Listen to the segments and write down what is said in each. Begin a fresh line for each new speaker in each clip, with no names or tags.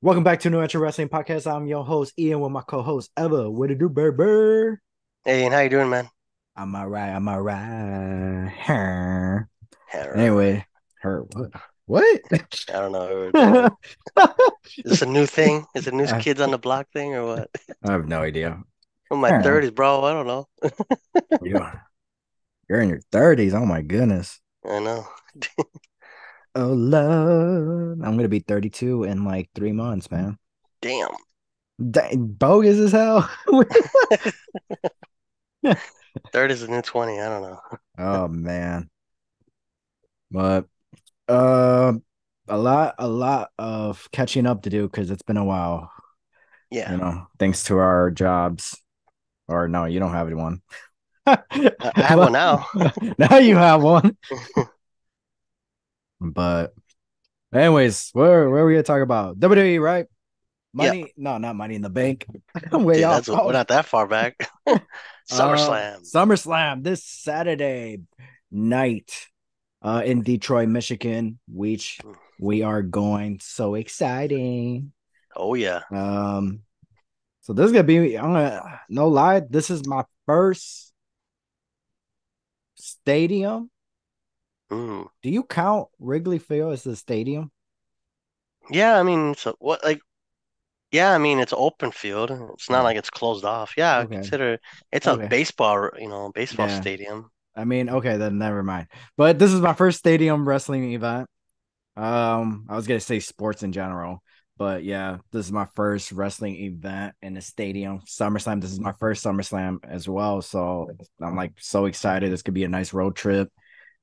Welcome back to New Entry Wrestling Podcast. I'm your host, Ian, with my co-host, Eva. What it do, baby?
Hey, and how you doing, man?
I'm all right. I'm all right. Her.
Err.
Anyway, her what? What?
I don't know.
I
Is this a new thing? Is it new kids on the block thing or what?
have no idea.
I'm in my
Her.
30s, bro. I don't know.
You're in your 30s. Oh my goodness.
I know.
Oh Lord. I'm gonna be 32 in like 3 months, man.
Damn.
Bogus as hell.
30 is a new 20. I don't know.
Oh man. But Uh, a lot of catching up to do because it's been a while,
Yeah.
thanks to our jobs. Or no, you don't have anyone.
I have one
But
now.
now you have one. But anyways, where are we gonna talk about? WWE, right?
Yeah.
Money, no, not Money in the Bank. I'm way
Dude,
off.
we're not that far back. SummerSlam.
SummerSlam this Saturday night, in Detroit, Michigan, which we are going. So exciting.
Oh, yeah.
Um, So this is gonna be, I'm gonna no lie, this is my first stadium.
Mm.
Do you count Wrigley Field as a stadium?
Yeah, I mean, so what, like, yeah, I mean, it's open field. It's not
Yeah.
like it's closed off. Yeah, I
Okay.
consider it's a
Okay.
baseball
Yeah.
stadium.
I mean, okay, then never mind. But this is my first stadium wrestling event. I was gonna say sports in general, but yeah, this is my first wrestling event in the stadium. SummerSlam. This is my first SummerSlam as well. So I'm like so excited. This could be a nice road trip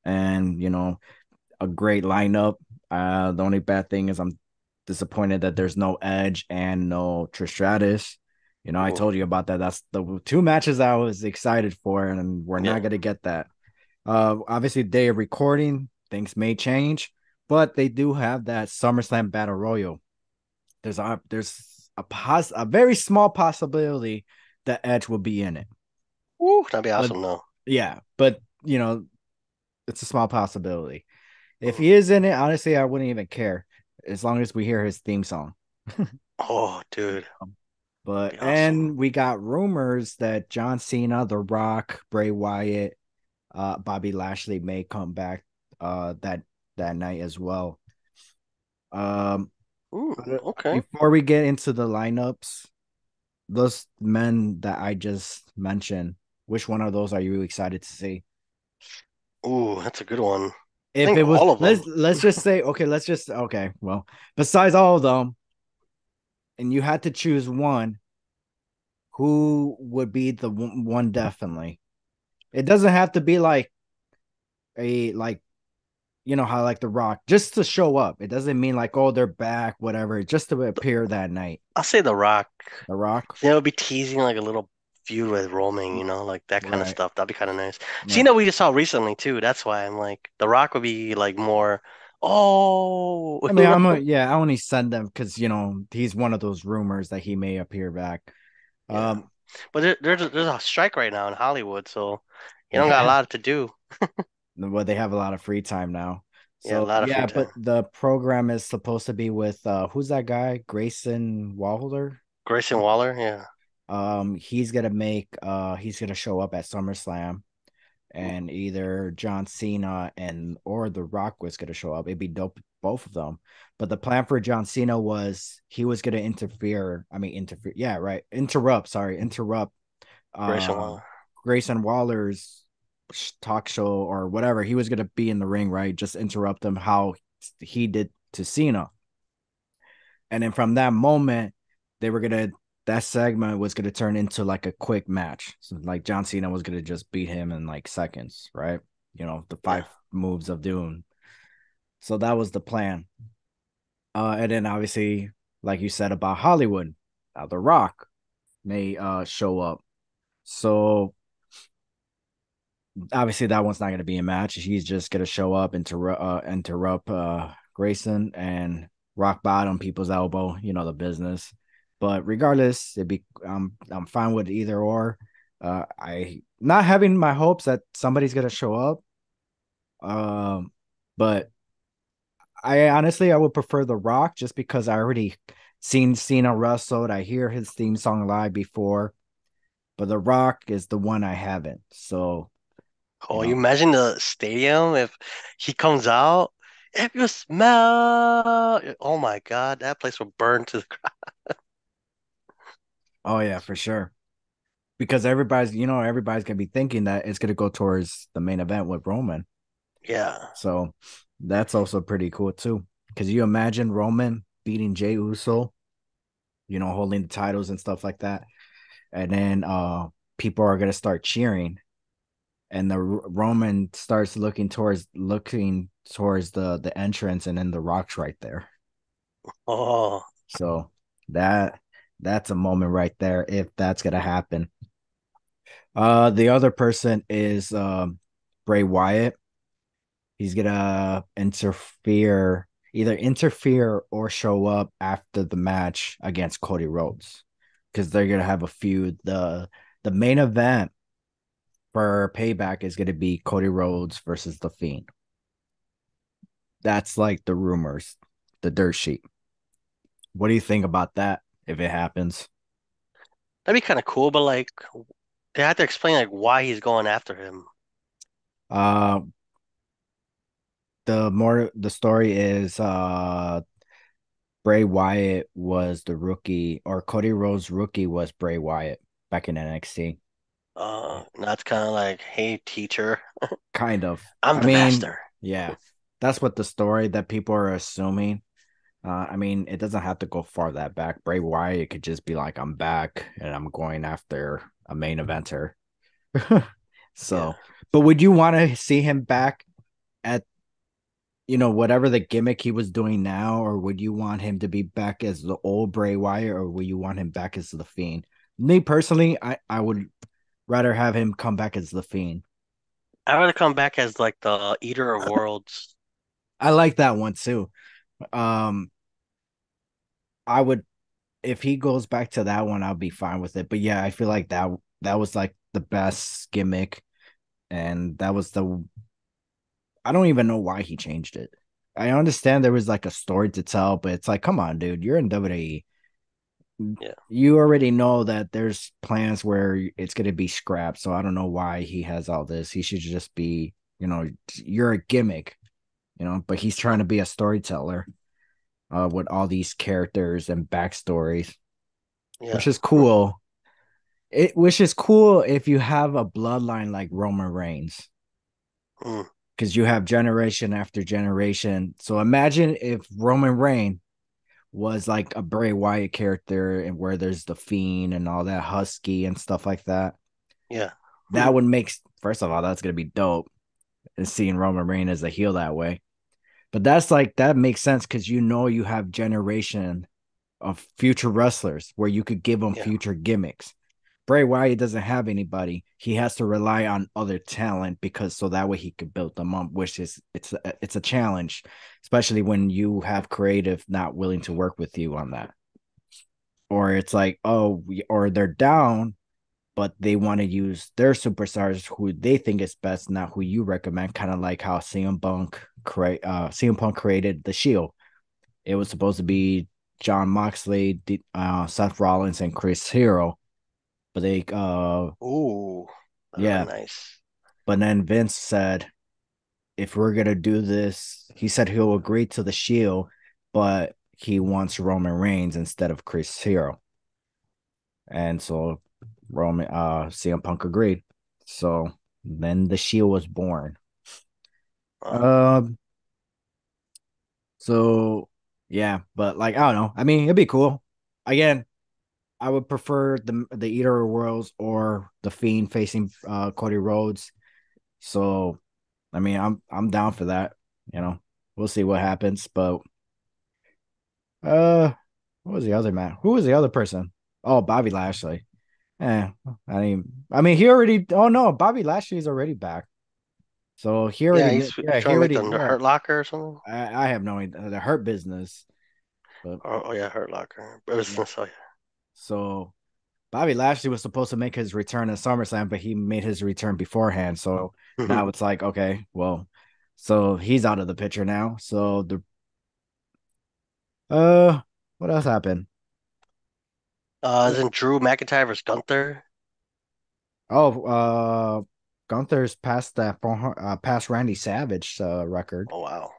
and a great lineup. The only bad thing is I'm disappointed that there's no Edge and no Trish Stratus. I
Mm.
told you about that. That's the two matches I was excited for, and we're
Yeah.
not gonna get that. Obviously, day of recording, things may change, but they do have that SummerSlam Battle Royal. There's a very small possibility that Edge will be in it,
Woo, that'd be
but
awesome, though.
yeah, but it's a small possibility. If
Mm.
he is in it, honestly, I wouldn't even care as long as we hear his theme song.
Oh, dude,
But
be awesome.
and we got rumors that John Cena, The Rock, Bray Wyatt, Bobby Lashley may come back that night as well. Um,
Okay.
before we get into the lineups, those men that I just mentioned, which one of those are you excited to see?
Ooh, that's a good one. I
If
think
it was
all of them.
let's just say okay, well, besides all of them, and you had to choose one, who would be the one definitely? It doesn't have to be like a like how like The Rock just to show up. It doesn't mean like oh they're back, whatever, just to appear that night.
I'll say The Rock.
The Rock,
They would be teasing like a little feud with Roman, like that kind of
right?
stuff. That'd be kind of nice.
Right.
Cena we just saw recently too. That's why I'm like The Rock would be like more. Oh,
I mean, yeah, I only send them because he's one of those rumors that he may appear back.
Yeah.
Um,
But there's a strike right now in Hollywood, so you don't got a
yeah,
lot to do.
well, they have a lot of free time now.
Yeah, a
So
lot of free
yeah, but
time.
the program is supposed to be with who's that guy? Grayson Waller.
Grayson Waller, yeah.
He's gonna show up at SummerSlam, and either John Cena and or The Rock was gonna show up. It'd be dope, both of them. But the plan for John Cena was he was gonna interfere. I mean, interfere. Yeah, right. Interrupt. Sorry, interrupt.
Grayson
Uh,
Waller.
Grayson Waller's talk show or whatever. He was gonna be in the ring, right? Just interrupt him how he did to Cena. And then from that moment, they were gonna that segment was gonna turn into like a quick match. So like John Cena was gonna just beat him in like seconds, right? The
Yeah.
5 moves of doom. So that was the plan. And then obviously, like you said about Hollywood, The Rock may show up. So obviously that one's not gonna be a match. He's just gonna show up, interrupt Grayson and rock bottom people's elbow, the business. But regardless, I'm fine with either or. I not having my hopes that somebody's gonna show up. But I honestly I would prefer The Rock just because I already seen Cena wrestled. I hear his theme song live before, but The Rock is the one I haven't. So, you
Oh, you
know,
imagine the stadium if he comes out. If you smell, oh my God, that place will burn to the ground.
oh yeah, for sure. Because everybody's gonna be thinking that it's gonna go towards the main event with Roman.
Yeah.
So that's also pretty cool too. Because you imagine Roman beating Jey Uso, holding the titles and stuff like that, and then people are gonna start cheering, and the Roman starts looking towards the entrance, and then the Rock's right there.
Oh,
So that's a moment right there if that's gonna happen. The other person is Bray Wyatt. He's gonna either interfere or show up after the match against Cody Rhodes because they're gonna have a feud. The main event for Payback is gonna be Cody Rhodes versus The Fiend. That's like the rumors, the dirt sheet. What do you think about that if it happens?
that'd be kind of cool, but like they have to explain like why he's going after him.
Uh, the story is Bray Wyatt was the rookie, or Cody Rhodes' rookie was Bray Wyatt back in NXT.
That's kind of like, hey, teacher,
Kind of.
I'm
I
the
mean,
master.
yeah, that's what the story that people are assuming. I mean, it doesn't have to go far that back. Bray Wyatt could just be like, I'm back and I'm going after a main eventer.
Yeah.
So, but would you want to see him back at, whatever the gimmick he was doing now, or would you want him to be back as the old Bray Wyatt, or would you want him back as the Fiend? Me personally, I would rather have him come back as the Fiend.
I'd rather come back as like the Eater of Worlds.
I like that one too. Um, I would if he goes back to that one, I'll be fine with it. But yeah, I feel like that was like the best gimmick, and that was the I don't even know why he changed it. I understand there was like a story to tell, but it's like, come on, dude, you're in WWE.
Yeah.
You already know that there's plans where it's going to be scrapped. So I don't know why he has all this. He should just be, you're a gimmick, but he's trying to be a storyteller with all these characters and backstories, which
Yeah.
is cool. Which is cool if you have a bloodline like Roman Reigns,
Mm,
because you have generation after generation. So imagine if Roman Reigns was like a Bray Wyatt character and where there's the Fiend and all that Husky and stuff like that.
yeah.
That would make first of all, that's gonna be dope. And seeing Roman Reigns as a heel that way. But that makes sense because you have generation of future wrestlers where you could give them
Yeah.
future gimmicks. Bray Wyatt doesn't have anybody. He has to rely on other talent because so that way he could build them up, which is it's a challenge, especially when you have creative not willing to work with you on that. Or it's like, or they're down, but they want to use their superstars who they think is best, not who you recommend. Kind of like how CM Punk created the Shield. It was supposed to be John Moxley, Seth Rollins, and Chris Hero, but
Ooh, that'd have
yeah,
been nice.
but then Vince said, if we're gonna do this, he said he'll agree to the Shield, but he wants Roman Reigns instead of Chris Hero, and so CM Punk agreed. So then the Shield was born.
Uh,
Um, so yeah, but like I don't know. I mean, it'd be cool. Again, I would prefer the Eater of Worlds or the Fiend facing Cody Rhodes. So I mean, I'm down for that. You know, we'll see what happens. But uh, what was the other man? Who was the other person? Oh, Bobby Lashley. I mean, he already. Oh no, Bobby Lashley's already back. So he
yeah,
already.
he's
Yeah, he
trying to make
already.
the
Yeah,
Hurt Locker or something.
I have no idea. The Hurt Business, but
Oh yeah, Hurt Locker.
yeah.
Business. Oh yeah.
So Bobby Lashley was supposed to make his return at SummerSlam, but he made his return beforehand. So now it's like, okay, well, so he's out of the picture now. So the uh, what else happened?
Isn't Drew McIntyre versus Gunther?
Oh, Gunther's past that past Randy Savage record.
Oh wow.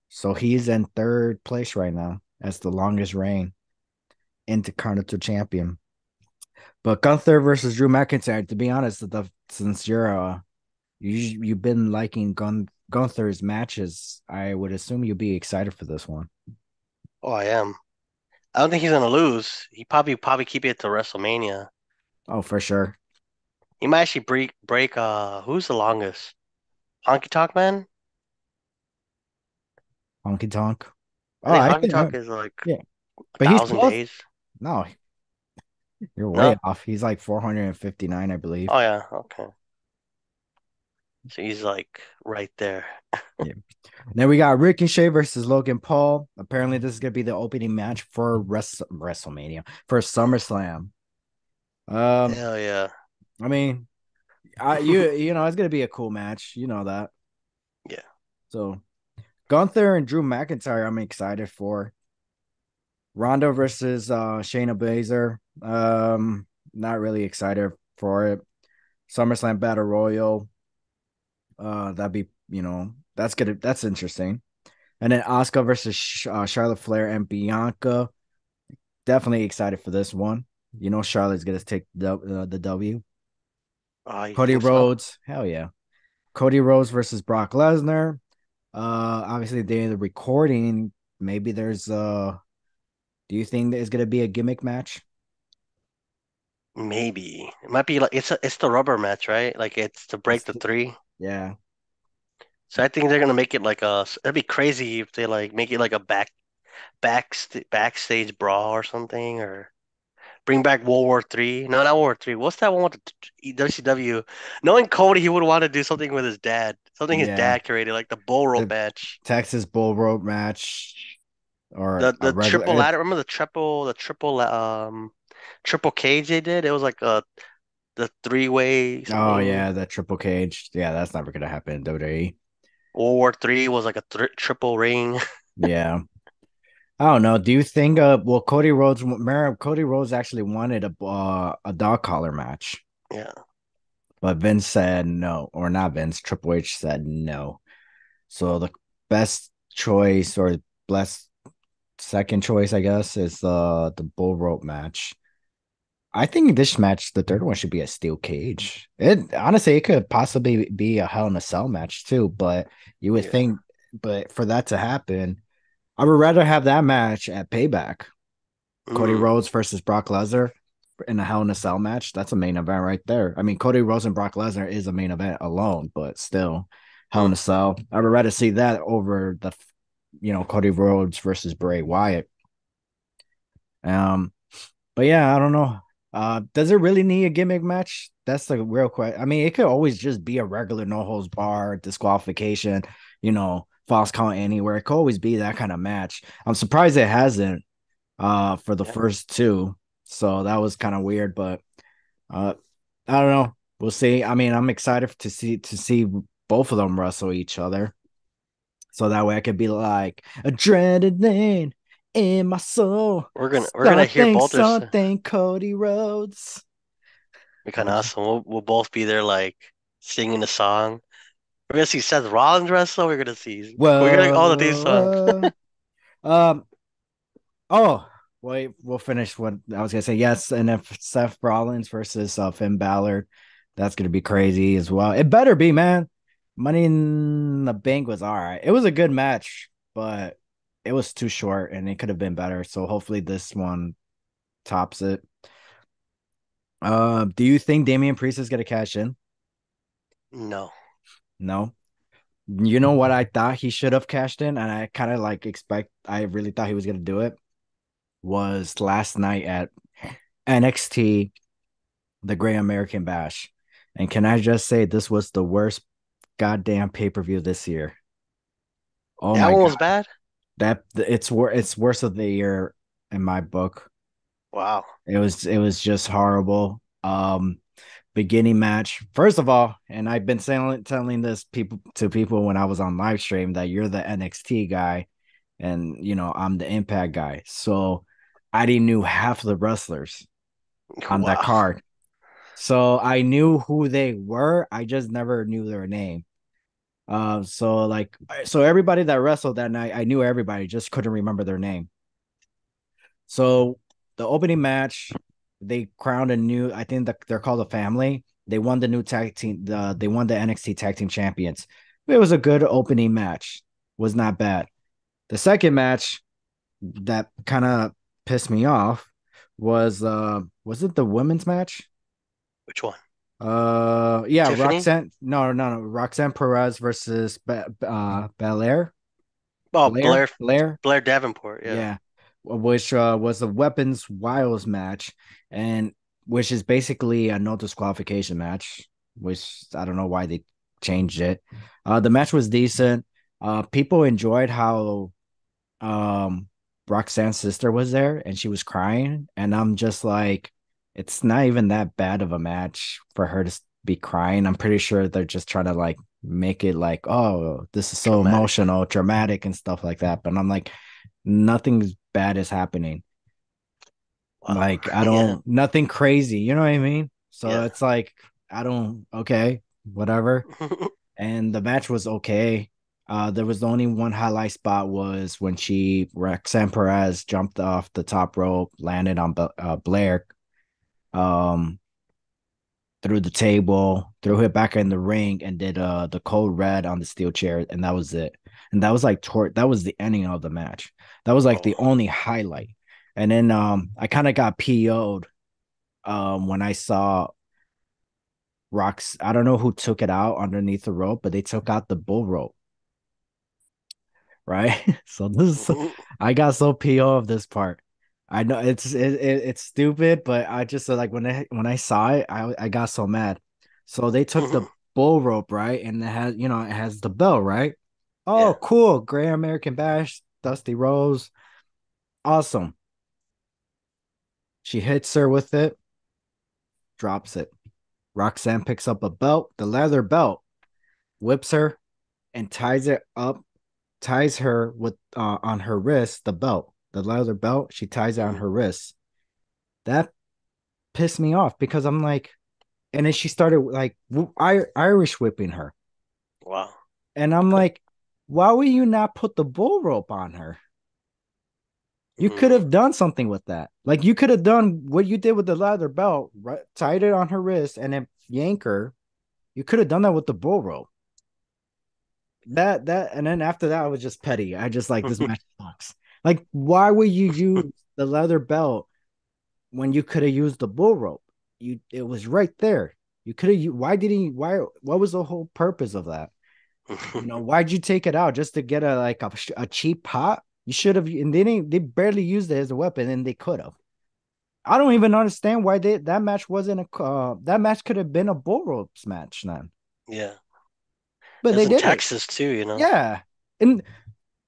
So he's in third place right now as the longest reign Intercontinental Champion. But Gunther versus Drew McIntyre, to be honest, since you've been liking Gunther's matches, I would assume you'd be excited for this one.
Oh, I am. I don't think he's gonna lose. He probably keep it to WrestleMania.
Oh, for sure.
He might actually break who's the longest? Honky Tonk Man?
Honky Tonk.
I
Oh,
think
I
Honky
think
Tonk is like
yeah,
a
but he's
thousand
close.
days.
No, you're way
No?
off. He's like 459, I believe.
Oh yeah, okay. So he's like right there.
Yeah. Then we got Ricochet versus Logan Paul. Apparently, this is gonna be the opening match for WrestleMania for SummerSlam. Um,
Hell yeah.
I mean, you know it's gonna be a cool match. You know that.
Yeah.
So Gunther and Drew McIntyre, I'm excited for. Ronda versus Shayna Baszler. Not really excited for it. SummerSlam Battle Royal. That'd be that's good. That's interesting. And then Asuka versus Charlotte Flair and Bianca. Definitely excited for this one. You know Charlotte's gonna take the W.
Oh, you
Cody
think so?
Rhodes, hell yeah. Cody Rhodes versus Brock Lesnar. Obviously they're recording. Maybe there's do you think there's gonna be a gimmick match?
Maybe. It might be like it's the rubber match, right? Like it's to break
It's
the three.
yeah,
So I think they're gonna make it like it'd be crazy if they like make it like a backstage brawl or something, or bring back World War Three. No, not World War Three. What's that one with the WCW? Knowing Cody, he would want to do something with his dad, something his
yeah.
dad created, like the bull rope
The
match,
Texas Bull Rope match or
the
a
the
regular
triple ladder. Remember triple cage they did? It was like the three way
oh
something.
yeah, the triple cage. Yeah, that's never gonna happen in WWE.
World War Three was like a triple ring.
Yeah. I don't know. Do you think well Cody Rhodes actually wanted a dog collar match,
Yeah,
but Vince said no, or not Vince, Triple H said no. So the best choice or best second choice, I guess, is the bull rope match. I think this match, the third one, should be a steel cage. It honestly, it could possibly be a Hell in a Cell match too, but you would
yeah.
think, but for that to happen, I would rather have that match at Payback. Cody
Mm,
Rhodes versus Brock Lesnar in a Hell in a Cell match. That's a main event right there. I mean, Cody Rhodes and Brock Lesnar is a main event alone, but still, Hell in
mm.
a Cell. I would rather see that over Cody Rhodes versus Bray Wyatt. Um, but yeah, I don't know. Does it really need a gimmick match? That's the real question. I mean, it could always just be a regular no holds bar disqualification, false count anywhere. It could always be that kind of match. I'm surprised it hasn't for the
Yeah.
first two. So that was kind of weird, but uh I don't know. We'll see. I mean, I'm excited to see both of them wrestle each other. So that way I could be like adrenaline in my soul.
We're gonna hear
Something,
both their
something, Cody Rhodes.
be kind of
Which
awesome. We'll both be there like singing the song. We're gonna see Seth Rollins wrestle. We're gonna all the theme song.
whoa. Um oh wait, we'll finish what I was gonna say. Yes, and if Seth Rollins versus Finn Balor, that's gonna be crazy as well. It better be, man. Money in the Bank was all right. It was a good match, but it was too short and it could have been better. So hopefully this one tops it. Do you think Damian Priest is gonna cash in?
No.
No. You know what I thought he should have cashed in, and I kind of I really thought he was gonna do it. Was last night at NXT, the Great American Bash. And can I just say this was the worst goddamn pay-per-view this year. Oh
That
my
one
god.
was bad?
It's worse of the year in my book.
Wow.
It was just horrible. Beginning match. First of all, and I've been telling this people when I was on live stream that you're the NXT guy and I'm the Impact guy. So I didn't knew half of the wrestlers. on that
Wow.
card. So I knew who they were. I just never knew their name. So everybody that wrestled that night, I knew everybody, just couldn't remember their name. So the opening match, they crowned a new. I think that they're called a family. They won the new tag team. They won the NXT tag team champions. It was a good opening match. Was not bad. The second match that kind of pissed me off was it the women's match?
Which one?
Yeah,
Tiffany?
Roxanne. No. Roxanne Perez versus Belair.
Oh,
Blair.
Blair
Blair.
Blair Davenport. Yeah.
Yeah, which was a weapons wiles match, and which is basically a no disqualification match. Which I don't know why they changed it. The match was decent. People enjoyed how um Roxanne's sister was there and she was crying, and I'm just like, it's not even that bad of a match for her to be crying. I'm pretty sure they're just trying to like make it like, oh, this is so
Dramatic.
emotional, dramatic, and stuff like that. But I'm like, nothing bad is happening.
Wow.
Like, I
Yeah.
don't, nothing crazy. You know what I mean? So
Yeah.
it's like, I don't, okay, whatever. And the match was okay. There was the only one highlight spot was when Roxanne Perez jumped off the top rope, landed on Blair, um, through the table, threw it back in the ring, and did the cold red on the steel chair, and that was it. And that was like that was the ending of the match. That was like
Oh.
the only highlight. And then I kind of got PO'd when I saw Rocks. I don't know who took it out underneath the rope, but they took out the bull rope, right? So this is, I got so PO of this part. I know it's stupid, but I just like when I saw it, I got so mad. So they took the bull rope, right? And it has, it has the bell, right?
Yeah.
Oh, cool. Great American Bash, Dusty Rose. Awesome. She hits her with it, drops it. Roxanne picks up a belt, the leather belt, whips her, and ties it up, ties her with on her wrist, the belt, the leather belt. She ties it on
Mhm.
her wrist. That pissed me off because I'm like, and then she started like Irish whipping her,
Wow.
and I'm like, why would you not put the bull rope on her? You could
Mhm.
have done something with that. Like you could have done what you did with the leather belt, right? Tied it on her wrist and then yank her. You could have done that with the bull rope. And then after that, I was just petty. I just like, this match sucks. Like, why would you use the leather belt when you could have used the bull rope? It was right there. You could have. Why didn't you? Why? What was the whole purpose of that? Why'd you take it out just to get a cheap pot? You should have. And they barely used it as a weapon, and they could have. I don't even understand why that match wasn't a that match could have been a bull ropes match then,
Yeah.
but
That's
they
in
did it.
Texas too, you know.
Yeah, and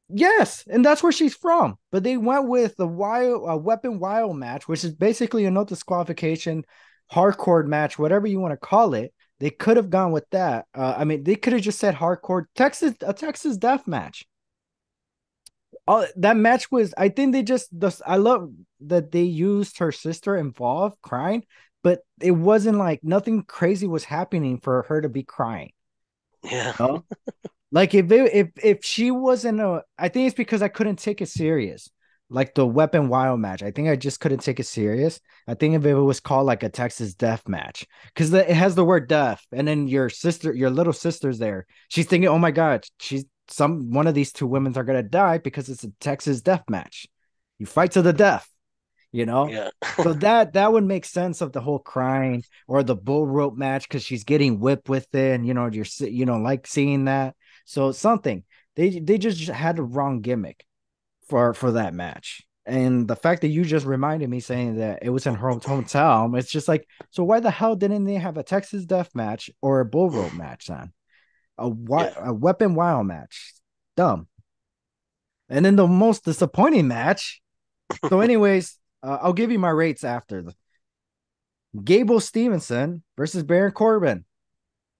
yes, and that's where she's from. But they went with the weapon wild match, which is basically a no disqualification hardcore match, whatever you want to call it. They could have gone with that. I mean, they could have just said hardcore Texas death match. That match was. I think they just. I love that they used her sister involved crying, but it wasn't like nothing crazy was happening for her to be crying.
Yeah.
No, like if she wasn't a, I think it's because I couldn't take it serious. Like the Weapon Wild match, I think I just couldn't take it serious. I think if it was called like a Texas Death match, because it has the word death, and then your little sister's there. She's thinking, oh my god, she's one of these two women are gonna die because it's a Texas Death match. You fight to the death, you know.
Yeah.
So that would make sense of the whole crying or the bull rope match because she's getting whipped with it, and like seeing that. So something they just had the wrong gimmick for that match. And the fact that you just reminded me saying that it was in her hometown, it's just like, so why the hell didn't they have a Texas Death match or a bull rope match then?
Yeah.
A weapon wild match? Dumb. And then the most disappointing match. So, anyways, I'll give you my rates after. Gable Stevenson versus Baron Corbin.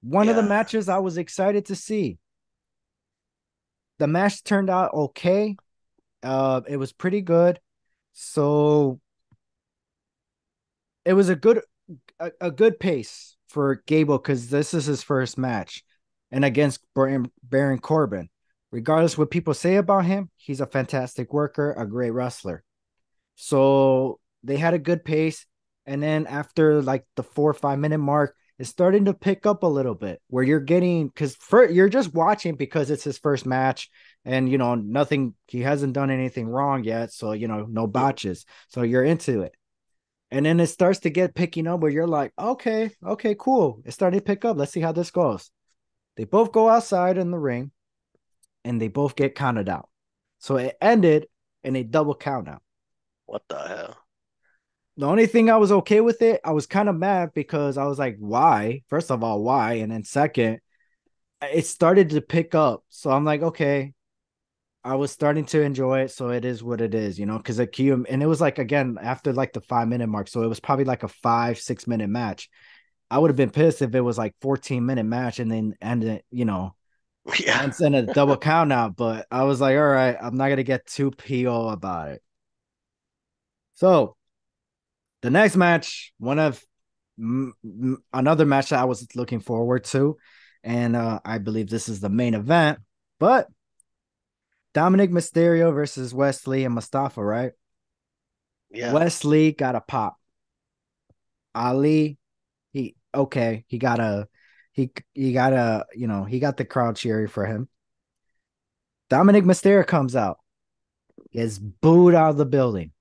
One of the
Yeah.
matches I was excited to see. The match turned out okay. It was pretty good. So it was a good pace for Gable because this is his first match, and against Baron Corbin. Regardless what people say about him, he's a fantastic worker, a great wrestler. So they had a good pace, and then after like the 4 or 5 minute mark, it's starting to pick up a little bit where you're getting because you're just watching because it's his first match, and nothing, he hasn't done anything wrong yet, so no botches, so you're into it. And then it starts to get picking up where you're like, okay, okay, cool. It's starting to pick up. Let's see how this goes. They both go outside in the ring and they both get counted out. So it ended in a double count out.
What the hell?
The only thing I was okay with it, I was kind of mad because I was like, why? First of all, why? And then second, it started to pick up. So I'm like, okay, I was starting to enjoy it. So it is what it is, because and it was like, again, after like the 5 minute mark. So it was probably like a 5, 6 minute match. I would have been pissed if it was like 14-minute match and then ended,
Yeah.
ends in a double count out. But I was like, all right, I'm not gonna get too PO about it. So the next match, one of another match that I was looking forward to, and I believe this is the main event. But Dominic Mysterio versus Wesley and Mustafa, right?
Yeah.
Wesley got a pop. Ali, he okay, he got a he got the crowd cheering for him. Dominic Mysterio comes out, gets booed out of the building.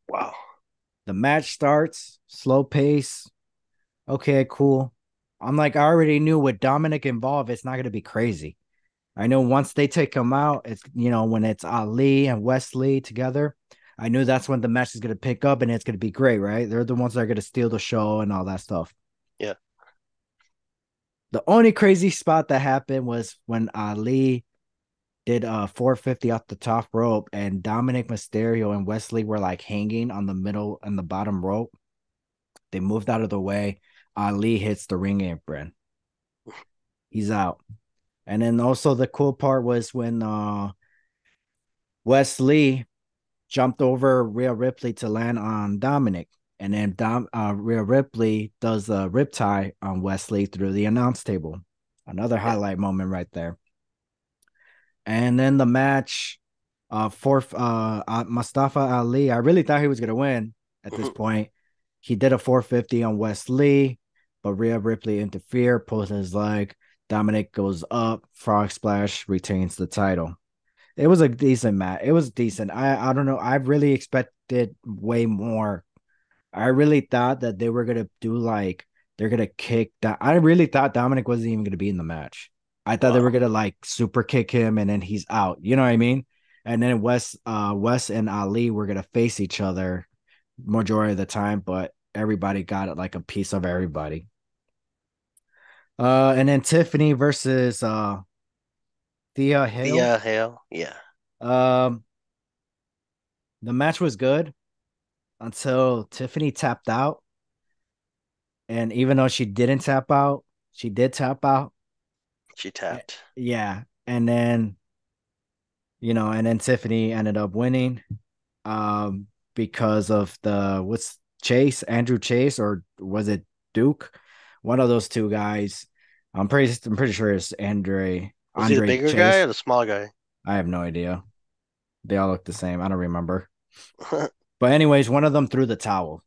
Wow.
The match starts, slow pace. Okay, cool. I'm like, I already knew with Dominic involved, it's not going to be crazy. I know once they take him out, it's, when it's Ali and Wesley together, I knew that's when the match is going to pick up and it's going to be great, right? They're the ones that are going to steal the show and all that stuff.
Yeah.
The only crazy spot that happened was when Ali did 450 off the top rope and Dominic Mysterio and Wesley were like hanging on the middle and the bottom rope. They moved out of the way. Ali hits the ring apron. He's out. And then also the cool part was when Wesley jumped over Rhea Ripley to land on Dominic. And then Rhea Ripley does a riptide on Wesley through the announce table. Another
Yeah.
highlight moment right there. And then the match, Mustafa Ali, I really thought he was gonna win at this
Mhm.
point. He did a 450 on Wesley, but Rhea Ripley interfered, pulls his leg. Dominic goes up, frog splash, retains the title. It was a decent match. It was decent. I don't know. I really expected way more. I really thought that they were gonna do like they're gonna kick that. I really thought Dominic wasn't even gonna be in the match. I thought they were
Wow.
gonna like super kick him and then he's out. You know what I mean? And then Wes and Ali were gonna face each other majority of the time, but everybody got like a piece of everybody. And then Tiffany versus Thea Hale.
The hell. Yeah.
Um, the match was good until Tiffany tapped out. And even though she didn't tap out, she did tap out.
She tapped.
Yeah. And then Tiffany ended up winning because of what's Andrew Chase, or was it Duke? One of those two guys. I'm pretty sure it's
Was he the
Andre
bigger guy
Chase.
or the small guy?
I have no idea. They all look the same. I don't remember. But anyways, one of them threw the towel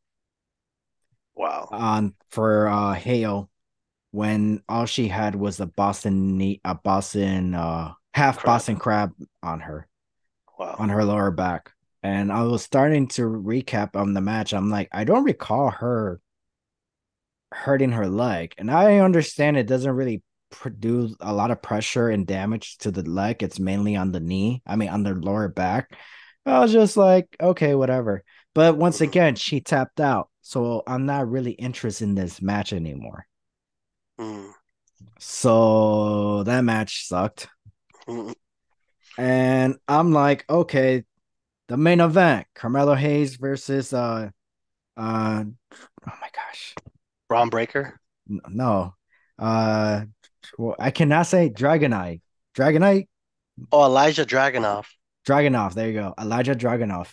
Wow.
on for Hale when all she had was a Boston half
Crap.
Boston crab on
Wow.
on her lower back. And I was starting to recap on the match. I'm like, I don't recall her hurting her leg. And I understand it doesn't really produce a lot of pressure and damage to the leg. It's mainly on the knee. I mean, on the lower back. I was just like, okay, whatever. But once
Mhm.
again, she tapped out. So I'm not really interested in this match anymore.
Mm.
So that match sucked.
Mm.
And I'm like, okay, the main event, Carmelo Hayes versus oh my gosh.
Braun Breaker.
No. Uh I cannot say Dragonite. Dragonite?
Oh, Elijah Dragunov.
Dragonov. There you go. Elijah Dragonov.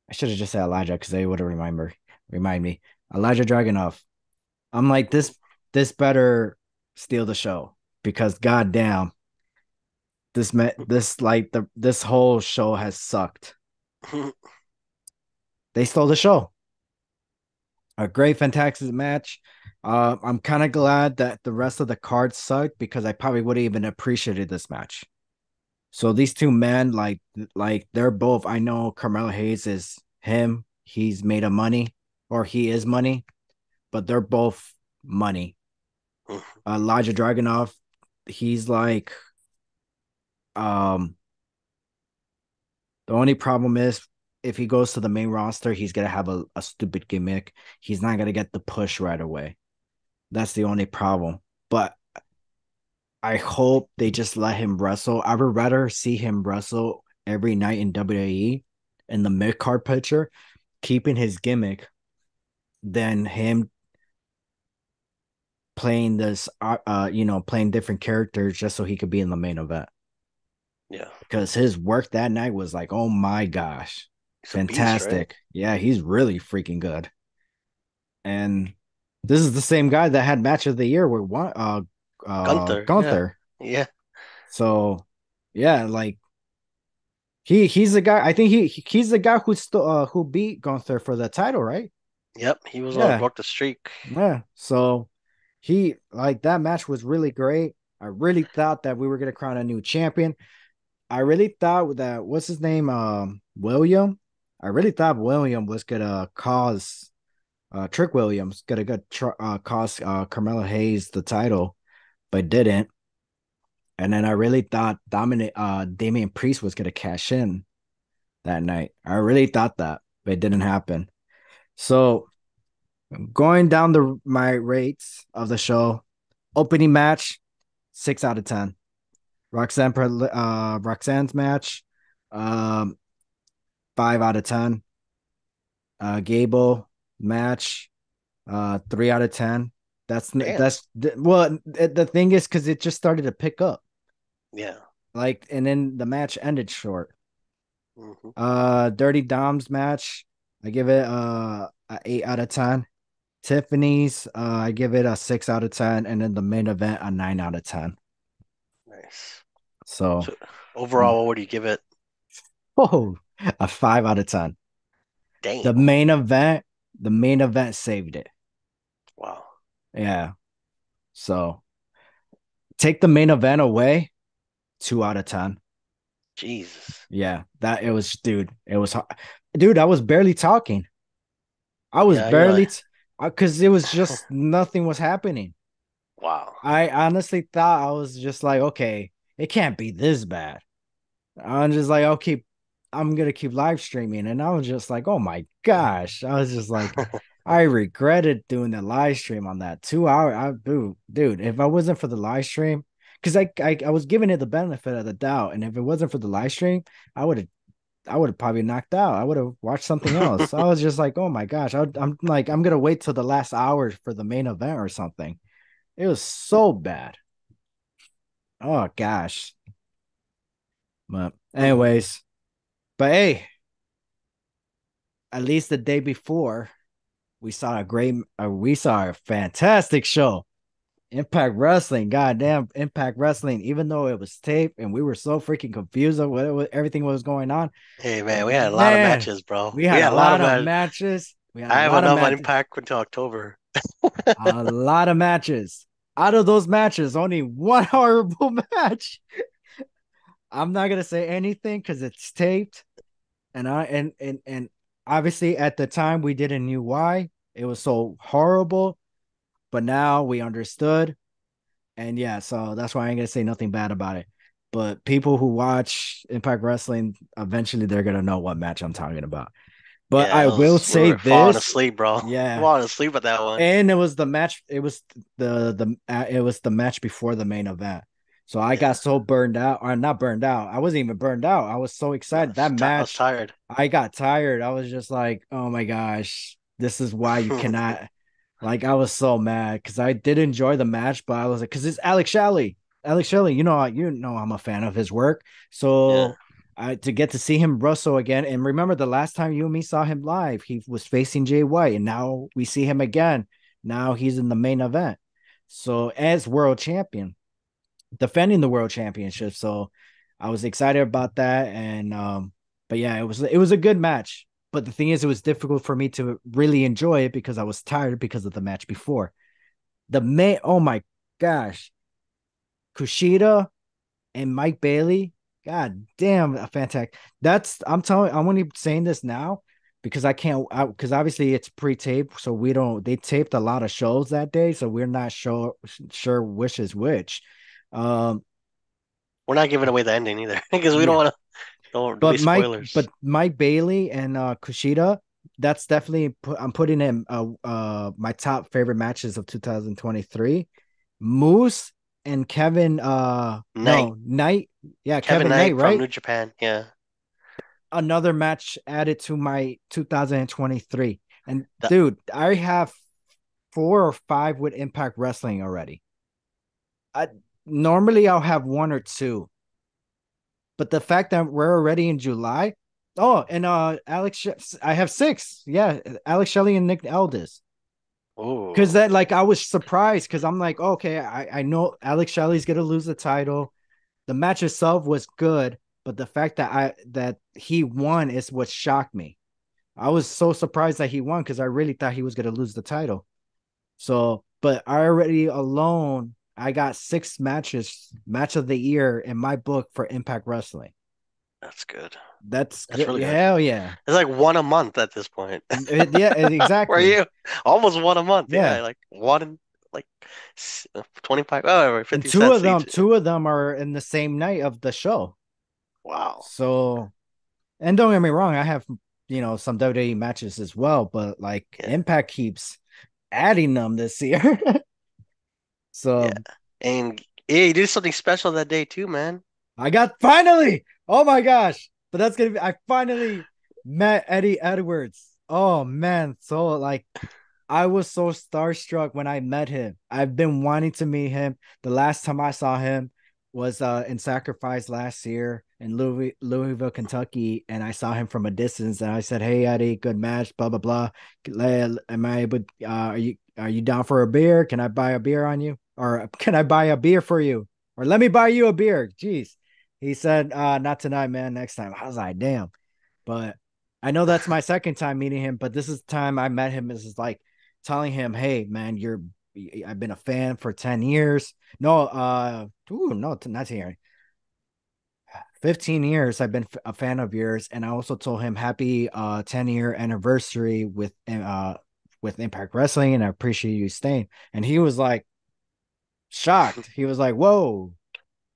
I should have just said Elijah because they would have remembered. Remind me. Elijah Dragunov. I'm like this better steal the show because goddamn, this whole show has sucked. They stole the show. A great, fantastic match. I'm kind of glad that the rest of the cards sucked because I probably would have even appreciated this match. So these two men, like they're both. I know Carmelo Hayes is him. He's made of money, or he is money, but they're both money. Elijah Dragunov, he's like, um, the only problem is if he goes to the main roster, he's gonna have a stupid gimmick. He's not gonna get the push right away. That's the only problem. But I hope they just let him wrestle. I would rather see him wrestle every night in WWE in the mid card picture, keeping his gimmick, than him playing playing different characters just so he could be in the main event.
Yeah.
Because his work that night was like, oh my gosh,
He's a beast, right?
fantastic. Yeah, he's really freaking good. And this is the same guy that had match of the year with one
Gunther. Yeah.
Gunther.
Yeah.
So yeah, like he's the guy. I think he's the guy who beat Gunther for the title, right?
Yep. He was on
Yeah,
broke the streak.
yeah. So he like that match was really great. I really thought that we were gonna crown a new champion. I really thought that what's his name, William. I really thought William was gonna cause Trick Williams gonna cause Carmelo Hayes the title, but didn't. And then I really thought Damian Priest was gonna cash in that night. I really thought that, but it didn't happen. So going down my rates of the show, opening match, 6 out of 10. Roxanne's match, um, 5 out of 10. Gable match, 3 out of 10.
Damn.
Well, the thing is because it just started to pick up,
Yeah.
like, and then the match ended short.
Hmm.
Dirty Dom's match, I give it a 8 out of 10. Tiffany's, I give it a 6 out of 10, and then the main event a 9 out of 10.
Nice.
So,
So overall, what would you give it?
oh, a 5 out of 10.
Damn.
The main event, the main event saved it.
Wow.
Yeah. So take the main event away, 2 out of 10.
Jesus.
Yeah, that it was, dude. It was, dude. I was barely talking. I was
Yeah, you're like,
barely, because it was just nothing was happening.
wow.
I honestly thought I was just like, okay, it can't be this bad. I'm just like, I'm gonna keep live streaming, and I was just like, oh my gosh, I was just like, I regretted doing the live stream on that 2 hour. Dude, if I wasn't for the live stream, because I was giving it the benefit of the doubt, and if it wasn't for the live stream, I would have probably knocked out. I would have watched something else. I was just like, oh my gosh, I'm like, I'm gonna wait till the last hour for the main event or something. It was so bad. Oh gosh. But anyways, but hey, at least the day before, we saw a fantastic show. Impact Wrestling, goddamn Impact Wrestling. Even though it was taped and we were so freaking confused of everything was going on,
Hey
but
man, we had a lot of
man,
matches, bro.
we
We
had a
had a lot of
lot of
matches.
matches. We had a
I have
lot of
enough
matches.
Impact until October.
A lot of matches. Out of those matches, only one horrible match. I'm not gonna say anything because it's taped, and and obviously at the time we didn't knew why it was so horrible, but now we understood, and yeah, so that's why I ain't gonna say nothing bad about it. But people who watch Impact Wrestling, eventually they're gonna know what match I'm talking about. But
Yeah,
I will
we
say
were falling
this,
asleep, bro.
yeah,
Falling asleep at that one.
and it was the match. It was it was the match before the main event. So I
Yeah.
got so burned out, or not burned out. I wasn't even burned out. I was so
No,
excited that
I was
match.
tired.
I got tired. I was just like, oh my gosh, this is why you cannot. Like I was so mad because I did enjoy the match, but I was like, because it's Alex Shelley. Alex Shelley, you know I'm a fan of his work.
Yeah.
So to get to see him wrestle again. And remember, the last time you and me saw him live, he was facing Jay White, and now we see him again. Now he's in the main event. So as world champion, defending the world championship. So I was excited about that. And but yeah, it was a good match. But the thing is, it was difficult for me to really enjoy it because I was tired because of the match before. Oh my gosh, Kushida and Mike Bailey. God damn, a fantastic. I'm only saying this now because I can't, because obviously it's pre-taped, so we don't. They taped a lot of shows that day, so we're not sure which is which. Um,
We're not giving away the ending either because we don't
yeah,
want to don't release
but
spoilers.
Mike Bailey and Kushida, that's definitely I'm putting in my top favorite matches of 2023. Moose and Kevin
Knight,
no Knight, yeah,
Kevin
Kevin Knight,
Knight from
right?
New Japan. Yeah.
Another match added to my 2023. And
The,
dude, I have 4 or 5 with Impact Wrestling already. I normally I'll have 1 or 2, but the fact that we're already in July. Oh, and I have 6. Yeah, Alex Shelley and Nick Aldis. Because
ooh,
that, like, I was surprised because I'm like, okay, I know Alex Shelley's gonna lose the title. The match itself was good, but the fact that he won is what shocked me. I was so surprised that he won because I really thought he was gonna lose the title. So, but I already alone, I got 6 matches, match of the year in my book for Impact Wrestling.
that's good.
That's
That's
good.
really good.
Hell yeah.
It's like one a month at this point.
Yeah,
Where are
exactly.
you? Almost one a month.
Yeah.
Yeah, like one, like 25, oh,
And
50 cents each.
two of them are in the same night of the show.
Wow.
So, and don't get me wrong, I have, some WWE matches as well, but like
Yeah,
Impact keeps adding them this year.
yeah.
So
And yeah, you did something special that day too, man.
I got finally, oh my gosh, but I finally met Eddie Edwards. Oh man, so like I was so starstruck when I met him. I've been wanting to meet him. The last time I saw him was in Sacrifice last year in Louisville, Kentucky, and I saw him from a distance. And I said, "Hey Eddie, good match, blah blah blah. Am I able? Are you down for a beer? Can I buy a beer on you, or can I buy a beer for you, or let me buy you a beer?" Jeez, he said, "Not tonight, man. Next time." I was like, "Damn," but I know that's my second time meeting him. But this is the time I met him. This is like telling him, "Hey, man, I've been a fan for 10 years. No, no, not 10 years. 15 years. I've been a fan of yours." And I also told him happy 10-year anniversary with Impact Wrestling, and I appreciate you staying. And he was like shocked. He was like, "Whoa,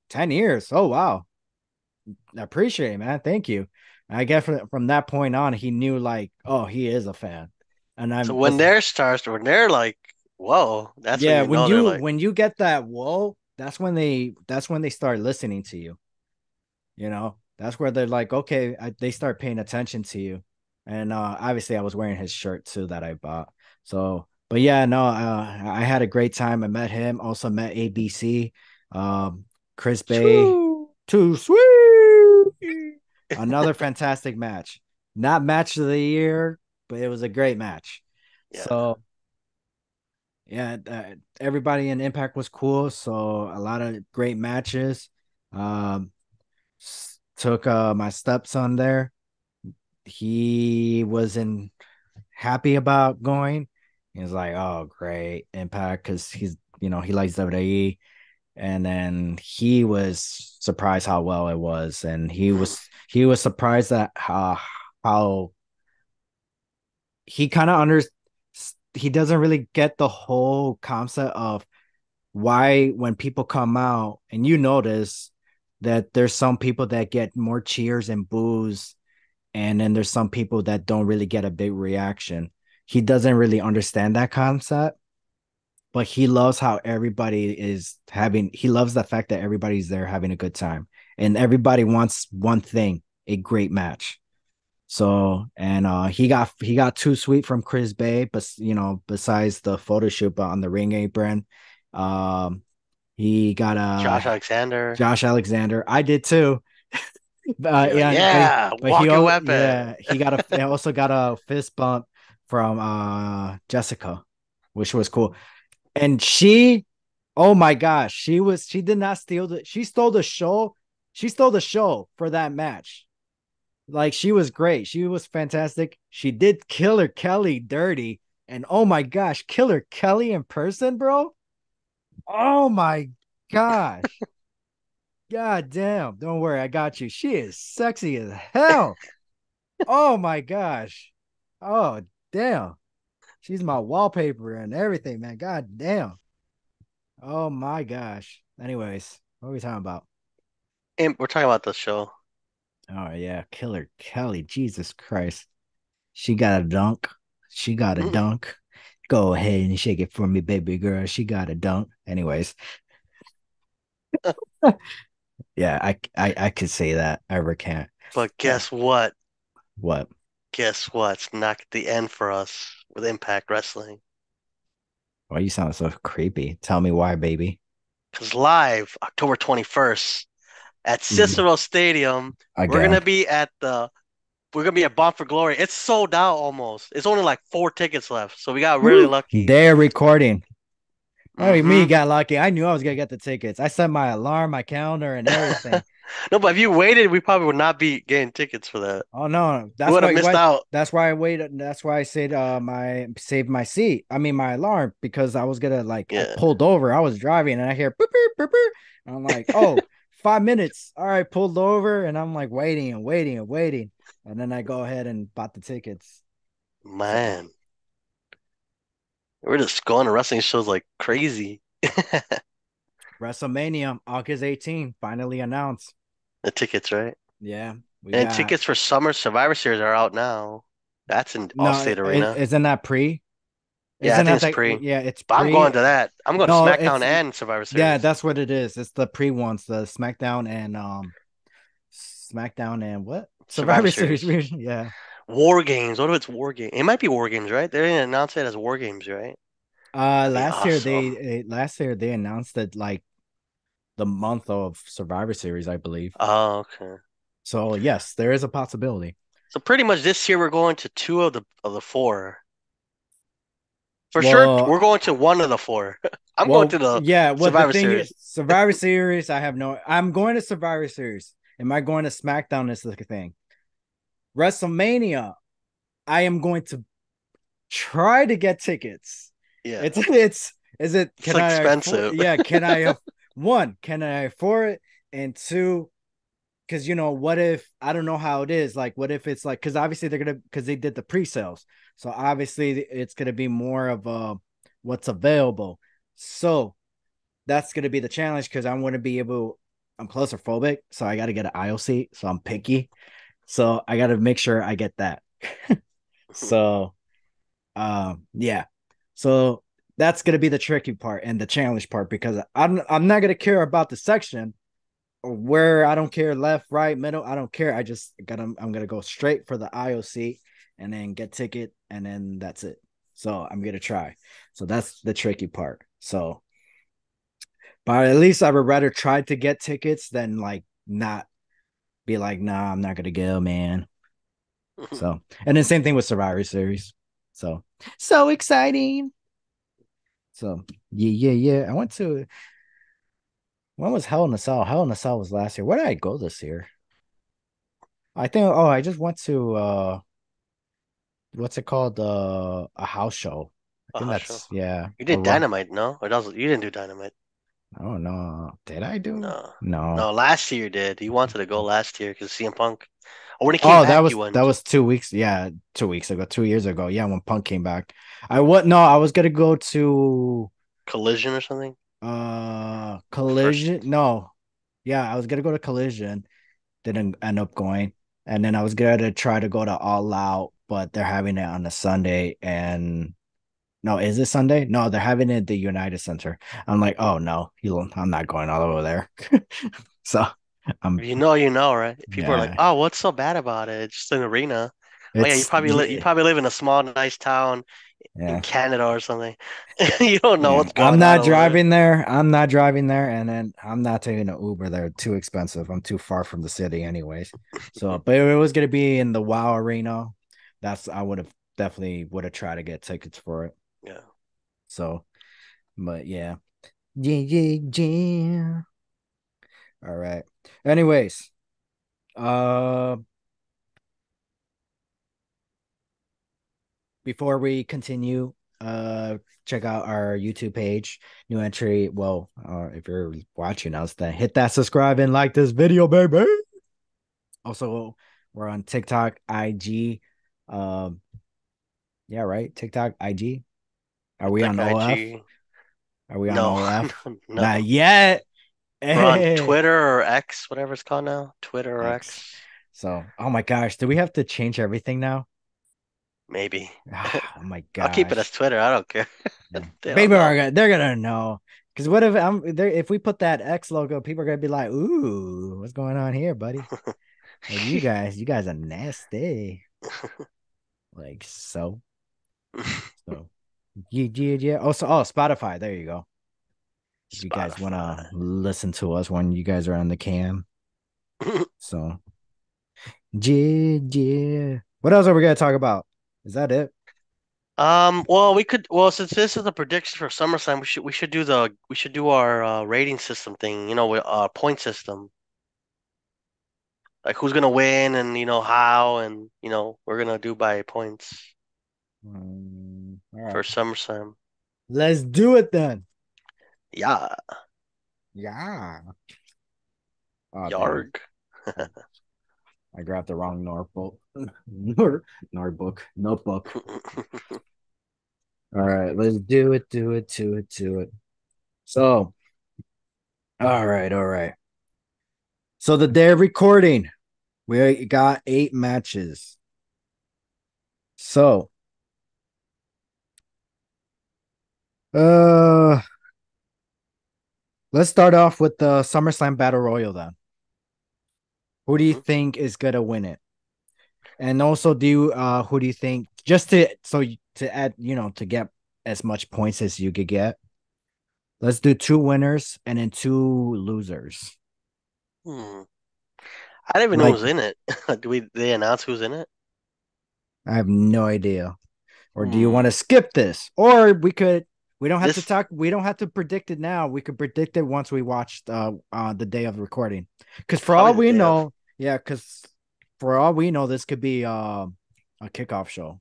10 years. Oh wow. I appreciate it, man. Thank you." And I guess from that point on, he knew like, oh, he is a fan. And
So
I'm
when
this
they're stars, when they're like, whoa, that's when
Yeah,
you know they're like,
when you get that whoa, that's when they start listening to you. That's where they're like, okay, they start paying attention to you. And obviously, I was wearing his shirt too that I bought. So, but yeah, no, I had a great time. I met him. Also met ABC, um, Chris Bay,
Choo.
too sweet. Another fantastic match. Not match of the year, but it was a great match.
Yeah.
So yeah, everybody in Impact was cool. So a lot of great matches. Um, took my stepson there. He wasn't happy about going. He was like, "Oh, great Impact," because he likes WWE. And then he was surprised how well it was, and he was surprised at how he kind of he doesn't really get the whole concept of why when people come out, and you notice that there's some people that get more cheers and boos, and then there's some people that don't really get a big reaction. He doesn't really understand that concept, but he loves how everybody is having he loves the fact that everybody's there having a good time, and everybody wants one thing: a great match. So, and he got too sweet from Chris Bay, but besides the photo shoot on the ring apron, um he got
Josh Alexander.
Josh Alexander. I did too.
You're like,
Yeah,
yeah,
but he
walking weapon.
yeah, he also got a fist bump from Jessica, which was cool. And she, oh my gosh, she did not steal she stole the show. She stole the show for that match. Like she was great. She was fantastic. She did Killer Kelly dirty. And oh my gosh, Killer Kelly in person, bro. Oh my gosh. God damn. Don't worry, I got you. She is sexy as hell. Oh my gosh. Oh damn. She's my wallpaper and everything, man. God damn. Oh my gosh. Anyways, what are we talking about?
And we're talking about the show.
Oh yeah, Killer Kelly. Jesus Christ. She got a dunk. She got a dunk. Go ahead and shake it for me, baby girl. She got a dunk. Anyways, yeah, I could say that. I recant.
But
Uh,
guess what?
what?
Guess what? It's not the end for us with Impact Wrestling.
Why you sound so creepy? Tell me why, baby.
Because live October 21st at
Mm,
Cicero Stadium, we're
again.
gonna be at the we're gonna be at Bound for Glory. It's sold out almost. It's only like 4 tickets left, so we got really
Woo.
lucky.
They're recording. Oh, me
Mm-hmm.
got lucky. I knew I was gonna get the tickets. I set my alarm, my calendar, and everything.
No, but if you waited, we probably would not be getting tickets for that.
Oh no,
We would have missed out.
that's why I waited. That's why I said my saved my seat. I mean my alarm because I was gonna like I
Yeah.
pulled over. I was driving and I hear boop, boop, boop, boop. And I'm like, oh, 5 minutes. All right, pulled over and I'm like waiting and waiting and waiting. And then I go ahead and bought the tickets. So
Man, we're just going to wrestling shows like crazy.
WrestleMania, August 18th, finally announced.
The tickets, right?
Yeah, we
And
got
tickets for Summer Survivor Series are out now. That's in
no,
Allstate Arena.
isn't that pre?
Yeah, I
Isn't
think
that
it's
the
pre.
yeah, it's
But I'm going
pre.
to that. I'm going to
No,
SmackDown
it's
and Survivor
yeah,
Series.
that's what it is. It's the pre ones, the SmackDown and what?
Survivor
Survivor Series.
Series.
Yeah.
War Games. What if it's War Games? It might be War Games, right? They didn't announce it as War Games, right? That'd be awesome.
Last year they announced it like the month of Survivor Series, I believe.
Oh, okay.
So yes, there is a possibility.
So pretty much this year we're going to two of the four. For sure,
Well,
we're going to one of the four. I'm going
well,
to the
yeah. What the
Survivor
thing
Series.
is, Survivor Series. I have no. I'm going to Survivor Series. Am I going to SmackDown? Is the thing. WrestleMania. I am going to try to get tickets.
Yeah,
It's is it
it's
can
like
I afford
expensive.
yeah, can I one, can I afford it? And two, because what if I don't know how it is, like what if it's like because obviously they're gonna because they did the pre-sales. So obviously it's gonna be more of what's available. So that's gonna be the challenge because I want to be able I'm claustrophobic, so I gotta get an aisle seat. So I'm picky. So I gotta make sure I get that. So yeah. So that's gonna be the tricky part and the challenge part because I'm not gonna care about the section or where I don't care left, right, middle. I don't care. I just I'm gonna go straight for the IOC and then get ticket and then that's it. So I'm gonna try. So that's the tricky part. So but at least I would rather try to get tickets than like not be like, nah, I'm not gonna go, man. So and then same thing with Survivor Series. So so exciting. So yeah. I went to when was Hell in a Cell? Hell in a Cell was last year. Where did I go this year? I think I just went to what's it called? A house show. I think
Show.
that's yeah.
You
A
did
rock.
Dynamite, no? Or does you didn't do Dynamite?
Oh no. Did I do?
No,
No.
no. Last year you did. You wanted to go last year because CM Punk. Or when he came
Oh,
back, you
that
went.
was 2 weeks. Yeah, 2 weeks ago, 2 years ago. Yeah, when Punk came back. I what no, I was gonna go to
Collision or something. The first.
Collision. No. Yeah, I was gonna go to Collision. Didn't end up going. And then I was gonna try to go to All Out, but they're having it on a Sunday. And no, is it Sunday? No, they're having it at the United Center. I'm like, oh no, I'm not going all over there. So I'm
You know, right? People are like,
yeah.
"Oh, what's so bad about it? It's just an arena." Oh yeah,
It's
you probably live in a small, nice town in
Yeah.
Canada or something. You don't know
Yeah.
what's going on over there.
I'm not driving there, and then I'm not taking an Uber. They're too expensive. I'm too far from the city, anyways. So, but if it was gonna be in the WoW arena, that's I would have tried to get tickets for it.
Yeah.
So, but yeah. Yeah, yeah, yeah. All right. Anyways, uh before we continue, check out our YouTube page, new entry. Well, if you're watching us, then hit that subscribe and like this video, baby. Also, we're on TikTok, IG. Um, yeah, right. TikTok, IG. Are we
TikTok,
on OF?
IG.
Are we on
No,
OF? Not
no.
yet.
We're on
Hey.
Twitter or X, whatever it's called now. Twitter or
X.
X.
So, oh my gosh, do we have to change everything now?
Maybe.
Oh my
I'll keep it as
gosh.
Twitter. I don't care.
Yeah.
They don't
People
know.
are gonna they're gonna know. Because what if if we put that X logo, people are gonna be like, ooh, what's going on here, buddy? Like you guys are nasty. Like so yeah, yeah, yeah. Oh, Spotify. There you go. If you guys
Spotify.
wanna listen to us when you guys are on the cam. So yeah, yeah. What else are we gonna talk about? Is that it?
Well, we could. Well, since this is a prediction for SummerSlam, we should do our rating system thing. You know, with point system, like who's gonna win and how, and we're gonna do by points
All
for
right.
SummerSlam.
Let's do it then.
Yeah,
Yeah. Oh damn.
yarg.
I grabbed the wrong notebook. Notebook. All right, let's do it, do it, do it, do it. So, all right, all right. So the day of recording, we got 8 matches. So, uh, let's start off with the SummerSlam Battle Royal then. Who do you think is gonna win it? And also, who do you think just to add, to get as much points as you could get? Let's do two winners and then two losers.
Hmm. I didn't even know
Like,
who's in it. They announce who's in it?
I have no idea. Or do you want to
Hmm.
skip this? Or we don't have to
This
talk, we don't have to predict it now. We could predict it once we watched the day of recording. Because for
probably
all
the
we
day of.
know, yeah, because for all we know, this could be a kickoff show.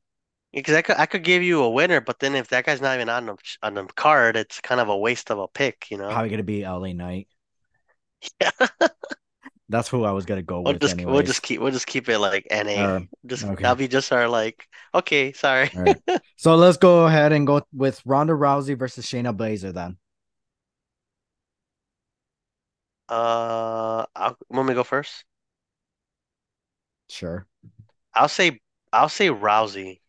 Because I could give you a winner, but then if that guy's not even on the card, it's kind of a waste of a pick, you know?
Probably gonna be LA Knight. That's who I was gonna go
We'll
with
just we'll just
anyways.
keep we'll just keep it like NA.
Or
Just
okay.
that'll be just our like okay, sorry.
All right. So let's go ahead and go with Ronda Rousey versus Shayna Baszler then.
Want me to go first?
Sure.
I'll say I'll say Rousey.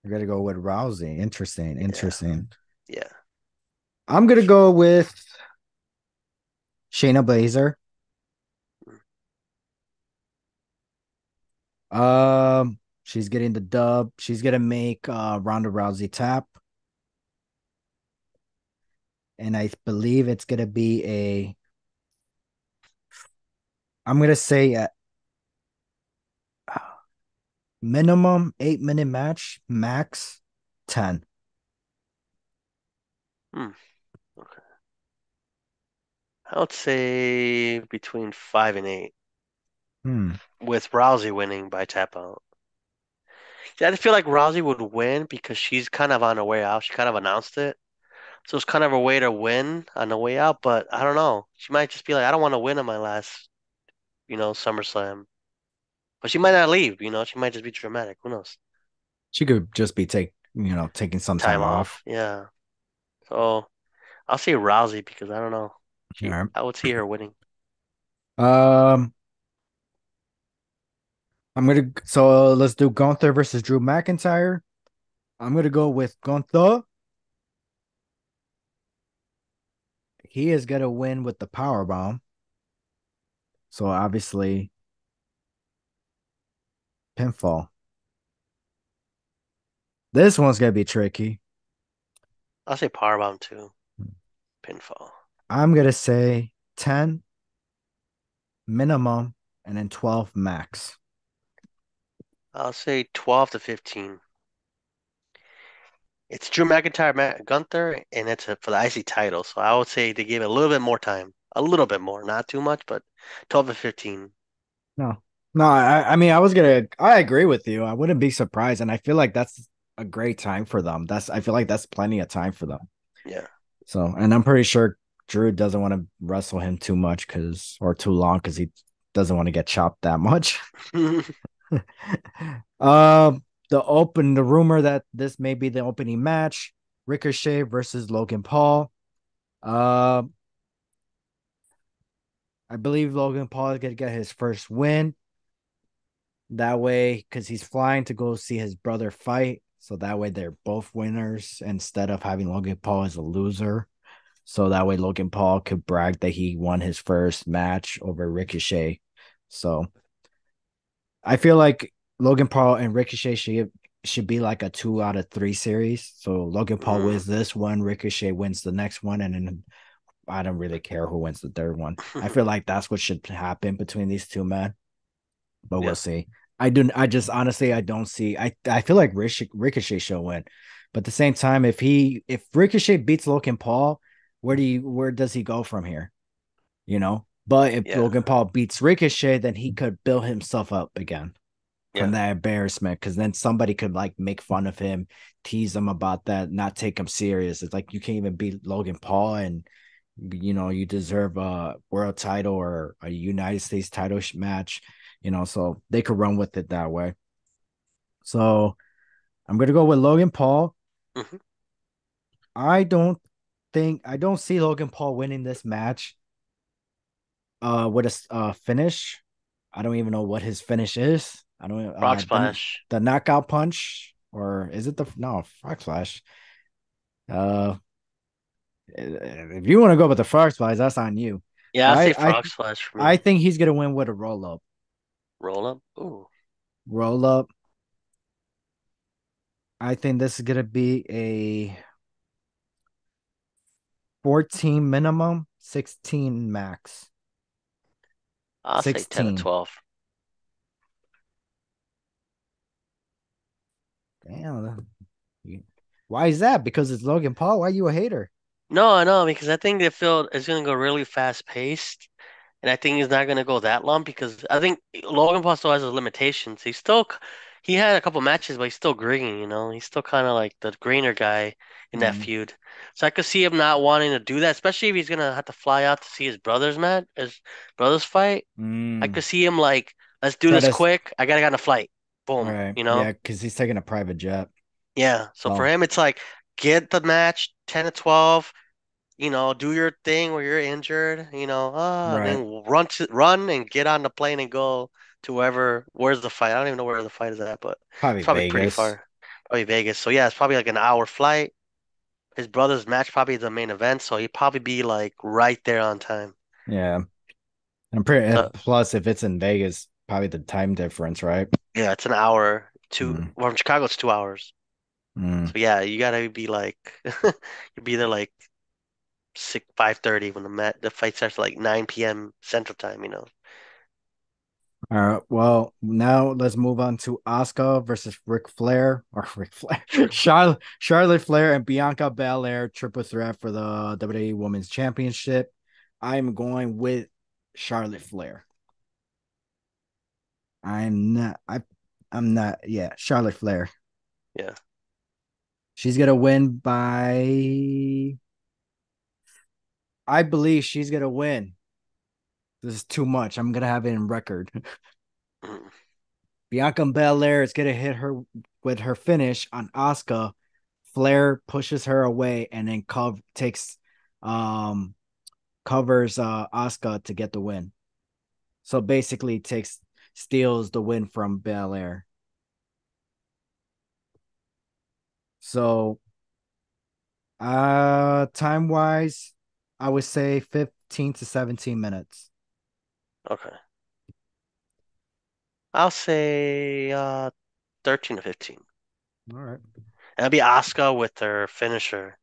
We're gonna go with Rousey. Interesting.
Yeah,
Interesting.
yeah.
I'm gonna go with Shayna Baszler. She's getting the dub. She's gonna make Ronda Rousey tap, and I believe it's gonna be a. I'm gonna say a minimum 8 minute match, max 10.
Hmm. Okay. I would say between 5 and 8,
Hmm.
with Rousey winning by tap out. Yeah, I feel like Rousey would win because she's kind of on her way out. She kind of announced it. So it's kind of a way to win on the way out, but I don't know. She might just be like, I don't want to win on my last, SummerSlam. But she might not leave, she might just be dramatic. Who knows?
She could just be taking some
Time
time off.
off. Yeah. So I'll say Rousey because I don't know.
All right.
I would see her winning.
Um, so let's do Gunther versus Drew McIntyre. I'm gonna go with Gunther. He is gonna win with the power bomb. So obviously pinfall. This one's gonna be tricky.
I'll say powerbomb too. Pinfall.
I'm gonna say 10 minimum and then 12 max.
I'll say 12 to 15. It's Drew McIntyre, Matt Gunther, and it's for the IC title. So I would say they gave it a little bit more time. A little bit more, not too much, but 12 to 15.
No, no, I mean, I agree with you. I wouldn't be surprised. And I feel like that's a great time for them. I feel like that's plenty of time for them.
Yeah.
So, and I'm pretty sure Drew doesn't want to wrestle him too much or too long because he doesn't want to get chopped that much. um, the rumor that this may be the opening match, Ricochet versus Logan Paul. Uh, I believe Logan Paul is gonna get his first win. That way, because he's flying to go see his brother fight. So that way they're both winners instead of having Logan Paul as a loser. So that way Logan Paul could brag that he won his first match over Ricochet. So I feel like Logan Paul and Ricochet should be like a 2 out of 3 series. So Logan Paul
Mm.
wins this one, Ricochet wins the next one, and then I don't really care who wins the third one. I feel like that's what should happen between these two men, but we'll
Yeah.
see. I do. I just honestly, I don't see. I feel like Ricochet should win, but at the same time, if Ricochet beats Logan Paul, where does he go from here? But if
Yeah.
Logan Paul beats Ricochet, then he could build himself up again from
Yeah.
that embarrassment. Because then somebody could like make fun of him, tease him about that, not take him serious. It's like you can't even beat Logan Paul, and you deserve a world title or a United States title match. So they could run with it that way. So I'm gonna go with Logan Paul.
Hmm.
I don't see Logan Paul winning this match with a finish. I don't even know what his finish is. I don't
Frog
the
splash.
the knockout punch, or is it the no frog splash? Uh if you want to go with the frog splash, that's on you.
Yeah, I'll say
But
frog splash for
I
me.
think he's gonna win with a roll up.
Roll up. Ooh.
Roll up. I think this is gonna be a 14 minimum, 16 max.
I'll say 10 to
16.
12.
Damn. Why is that? Because it's Logan Paul. Why are you a hater?
No, I know, because I think the field is going to go really fast paced. And I think he's not going to go that long because I think Logan Paul still has his limitations. He had a couple matches, but he's still green, you know? He's still kind of like the greener guy in that
Mm,
feud. So I could see him not wanting to do that, especially if he's going to have to fly out to see his brother's fight. I
mm.
could see him like, let's do
Try
this
to
quick. I gotta get on a flight.
All
Boom,
right.
you know?
Yeah, because he's taking a private jet.
Yeah. So for
So,
him, it's like, get the match 10 to 12, do your thing where you're injured,
right.
then run and get on the plane and go to where's the fight? I don't even know where the fight is at, but
Probably
it's probably pretty
Vegas.
far. Probably Vegas. So yeah, it's probably like an hour flight. His brother's match probably the main event, so he'd probably be like right there on time.
Yeah. I'm pretty,
So
plus, if it's in Vegas, probably the time difference, right?
yeah, it's an hour.
Mm,
Well, from Chicago, it's 2 hours. So
mm.
yeah, you gotta be like, you'll be there like 5:30 when the fight starts at like 9 p.m. Central Time.
All right. Well, now let's move on to Asuka versus Ric Flair or Ric Flair, Charlotte Flair and Bianca Belair triple threat for the WWE Women's Championship. I'm going with Charlotte Flair. I'm not. I'm not. Yeah, Charlotte Flair.
Yeah.
She's gonna win by. I believe she's gonna win. This is too much. I'm gonna have it in record.
Mm.
Bianca Belair is gonna hit her with her finish on Asuka. Flair pushes her away and then um covers Asuka to get the win. So basically takes steals the win from Belair. So time wise, I would say 15 to 17 minutes.
Okay. I'll say 13 to 15.
All right.
And it'll be Asuka with her finisher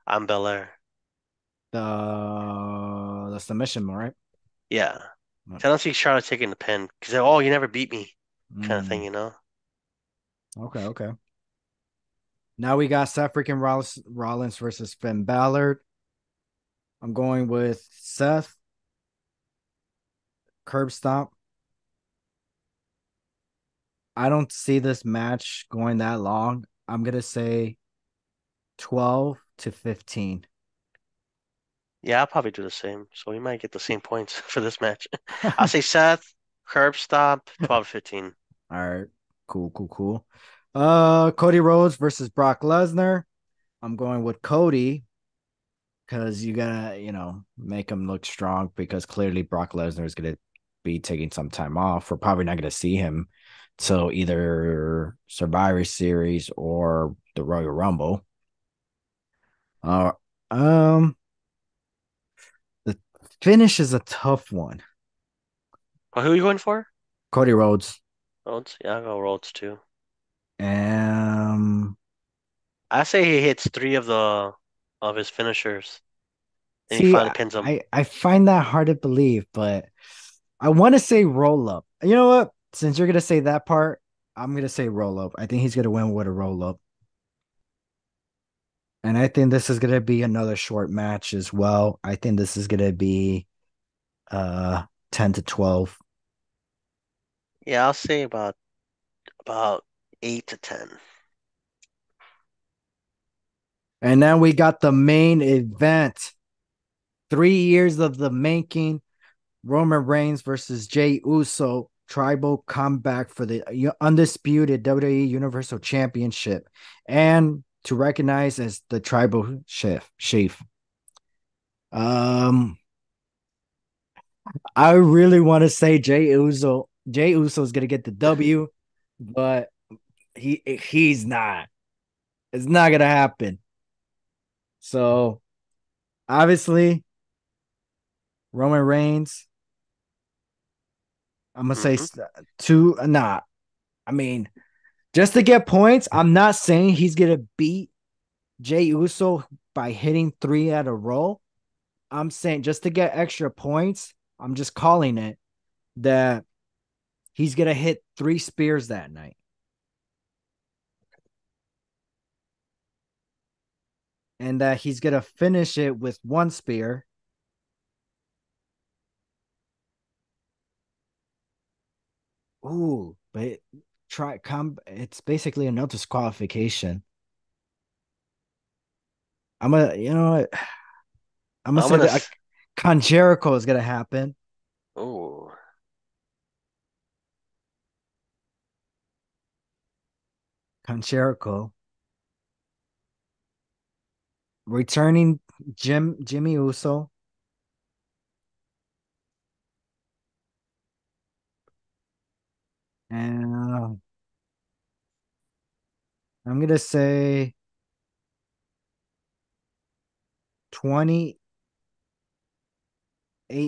on Belair.
The submission, right?
Yeah. So I don't see Charlotte taking the pin because oh, you never beat me, kind of thing,
Mm,
you know.
okay, okay. Now we got Seth freaking Rollins versus Finn Balor. I'm going with Seth curb stomp. I don't see this match going that long. I'm gonna say 12 to 15.
Yeah, I'll probably do the same. So we might get the same points for this match. I'll say Seth, curb stomp, 12 to 15.
All right, cool, cool, cool. Cody Rhodes versus Brock Lesnar. I'm going with Cody because you gotta, make him look strong because clearly Brock Lesnar is gonna be taking some time off. We're probably not gonna see him till either Survivor Series or the Royal Rumble. Uh, um, the finish is a tough one.
Well, who are you going for?
Cody Rhodes.
Rhodes? Yeah, I'll go Rhodes too.
Um,
I say he hits three of his finishers and he
See,
finally
I
pins him.
I find that hard to believe, but I want to say roll up. You know what? Since you're gonna say that part, I'm gonna say roll up. I think he's gonna win with a roll up, and I think this is gonna be another short match as well. I think this is gonna be 10 to 12.
Yeah, I'll say about 8 to 10.
And then we got the main event. 3 years of the making. Roman Reigns versus Jey Uso tribal comeback for the undisputed WWE Universal Championship and to recognize as the tribal chief. Um, I really want to say Jey Uso is gonna get the W, but he's not. It's not gonna happen. So obviously, Roman Reigns. I'm gonna say
Hmm.
two. Nah, I mean, just to get points, I'm not saying he's gonna beat Jey Uso by hitting three at a row. I'm saying just to get extra points, I'm just calling it that he's gonna hit three spears that night. And that he's gonna finish it with one spear. Ooh, but try come it's basically a no disqualification. I'm gonna you know what? I'm gonna
I'm
say
gonna.
that Con Jericho is gonna happen.
Oh,
Con Jericho returning Jimmy Uso. And I'm gonna say 28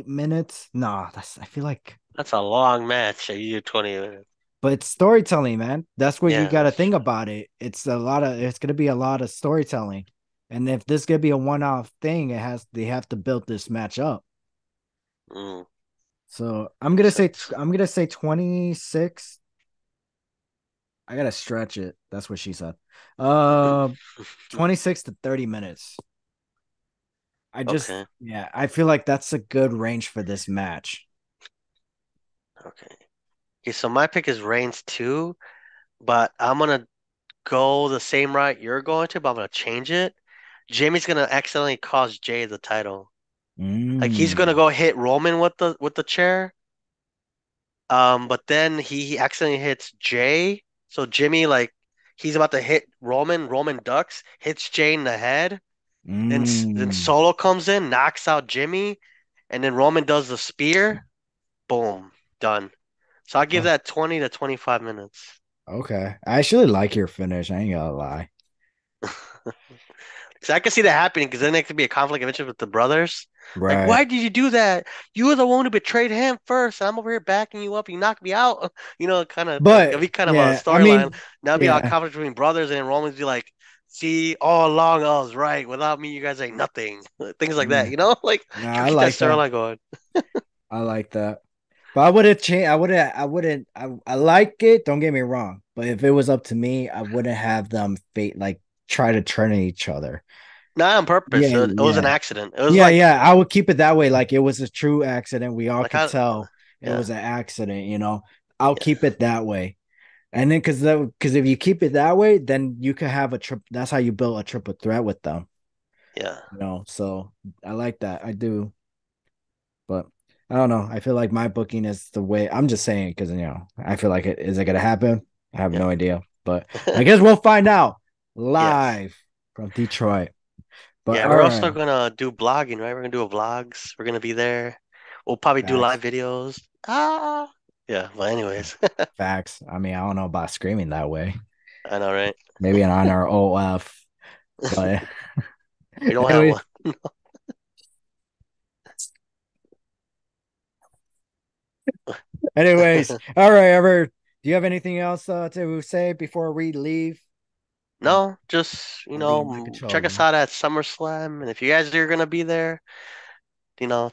minutes. Nah, that's I feel like
that's a long match. You do 20 minutes.
but it's storytelling, man. That's what you
Yeah,
gotta
that's
think
true.
about it. It's gonna be a lot of storytelling. And if this gonna be a one-off thing, they have to build this match up.
Mm,
So
makes sense.
I'm gonna say 26. I gotta stretch it. That's what she said. Uh 26 to 30 minutes.
Okay,
I feel like that's a good range for this match.
okay. Okay, so my pick is Reigns too, but I'm gonna go the same route you're going to, but I'm gonna change it. Jimmy's gonna accidentally cost Jay the title. Like he's gonna
Mm.
go hit Roman with the chair. But then he accidentally hits Jay. So Jimmy like he's about to hit Roman. Roman ducks, hits Jay in the head. Then
Mm.
Solo comes in, knocks out Jimmy, and then Roman does the spear. Boom, done. So I give
Oh,
that 20 to 25 minutes.
okay. I actually like your finish. I ain't gonna lie.
So I can see that happening because then there could be a conflict of interest with the brothers. Like,
Right.
why did you do that? You were the one who betrayed him first. I'm over here backing you up. You knocked me out. You know, kind of thing. It'd
But
be kind of a
yeah, I
storyline.
mean,
Now it'd be a
yeah.
conflict between brothers, and Roman's be like, See, all along I was right. Without me, you guys ain't nothing. Things like that,
Mm,
you know? Like
nah,
you
I
keep that
like that.
storyline going.
I like that. But I would have changed. I like it. Don't get me wrong. But if it was up to me, I wouldn't have them fate like try to turn on each other.
Not on purpose.
Yeah,
It was an
yeah.
accident. It was
Yeah,
like
yeah. I would keep it that way. Like it was a true accident. We all could
how
tell it
yeah.
was an accident. I'll
Yeah.
keep it that way. And then because if you keep it that way, then you could have a trip. That's how you build a triple threat with them.
Yeah.
So I like that. I do. But I don't know. I feel like my booking is the way I'm just saying because I feel like it gonna happen? I have
Yeah.
no idea. But I guess we'll find out
Yes.
live from Detroit. But
Yeah,
all
we're also
right.
gonna do blogging, right? We're gonna do a vlogs. We're gonna be there. We'll probably do live
Facts.
videos. Ah. Yeah, but anyways.
Facts. I mean, I don't know about screaming that way.
I know, right?
Maybe an honor OF. But
We don't have
anyway,
one.
anyways, all right, Ever. Do you have anything else to say before we leave? I'm,
No, just,
I'm being my
check us
controller.
out at SummerSlam. And if you guys are gonna be there,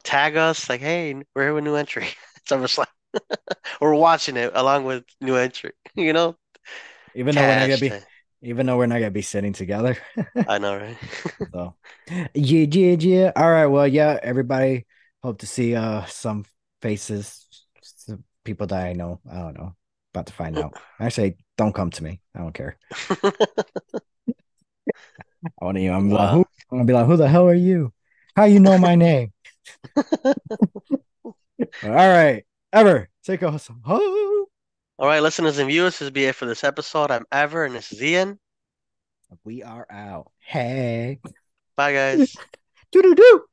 tag us like, hey, we're here with new entry. SummerSlam. We're watching it along with new entry,
Even though we're not gonna
Cash.
be, even though we're not gonna be sitting together.
I know, right?
So yeah, yeah, yeah. All right. Well, yeah, everybody hope to see some faces, some people that I know. I don't know. About to find out. Actually, don't come to me. I don't care. I want to I'm like, who
Wow.
I'm gonna be like, who the hell are you? How you know my name? All right. Ever take us home.
All right, listeners and viewers, this will be it for this episode. I'm Ever, and this is Ian.
We are out. Hey.
Bye, guys.
Do do do.